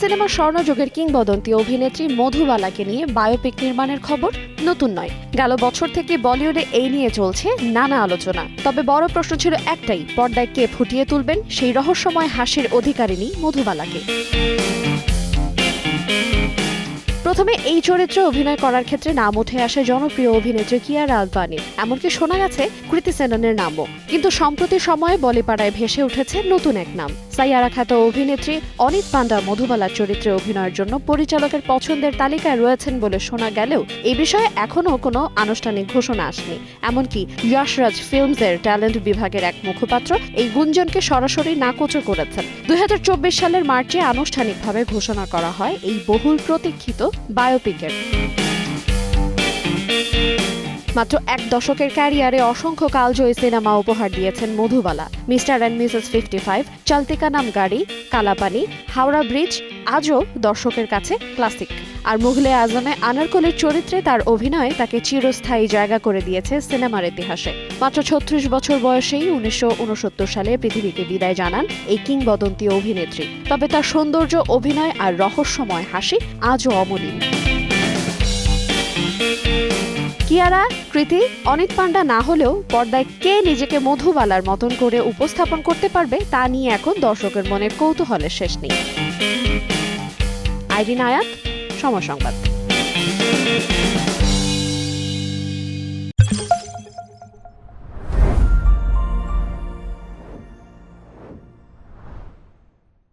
সিনেমার স্বর্ণযুগের কিংবদন্তি অভিনেত্রী মধুবালাকে নিয়ে বায়োপিক নির্মাণের খবর নতুন নয়। গেল বছর থেকে বলিউডে এই নিয়ে চলছে নানা আলোচনা। তবে বড় প্রশ্ন ছিল একটাই, পর্দায় কে ফুটিয়ে তুলবেন সেই রহস্যময় হাসির অধিকারিণী মধুবালাকে। প্রথমে এই চরিত্রে অভিনয় করার ক্ষেত্রে নাম উঠে আসে জনপ্রিয় অভিনেত্রী কিয়ারা আদভানির, এমনকি শোনা গেছে কৃতি সেননের নামও। কিন্তু সম্প্রতি সময়ে বলিপাড়ায় ভেসে উঠেছে নতুন এক নাম। সাইয়ারা খ্যাত অভিনেত্রী অনিত পান্ডা মধুবালার চরিত্রে অভিনয়ের জন্য পরিচালকের পছন্দের তালিকায় রয়েছেন বলে শোনা গেলেও এই বিষয়ে এখনও কোনো আনুষ্ঠানিক ঘোষণা আসেনি। এমনকি যশরাজ ফিল্মসের ট্যালেন্ট বিভাগের এক মুখপাত্র এই গুঞ্জনকে সরাসরি নাকচ করেছেন। 2024 সালের মার্চে আনুষ্ঠানিকভাবে ঘোষণা করা হয় এই বহুল প্রতীক্ষিত বায়োপিকের। মাত্র এক দশকের ক্যারিয়ারে অসংখ্য কালজয়ী সিনেমা উপহার দিয়েছেন মধুবালা। মিস্টার অ্যান্ড মিসেস 55, চলতে কা নাম গাড়ি, কালাপানি, হাওড়া ব্রিজ আজও দর্শকের কাছে ক্লাসিক। আর মুঘলে আজমে আনারকলির চরিত্রে তার অভিনয় তাকে চিরস্থায়ী জায়গা করে দিয়েছে সিনেমার ইতিহাসে। মাত্র 36 বছর বয়সেই 1969 সালে পৃথিবীকে বিদায় জানান এই কিংবদন্তি অভিনেত্রী। তবে তার সৌন্দর্য, অভিনয় আর রহস্যময় হাসি আজও অমলিন। কিয়ারা, কৃতি, অনিত পান্ডা না হলেও পর্দায় কে নিজেকে মধুবালার মতন করে উপস্থাপন করতে পারবে তা নিয়ে এখন দর্শকের মনে কৌতূহলের শেষ নেই। আইরিন আয়াত, সময় সংবাদ।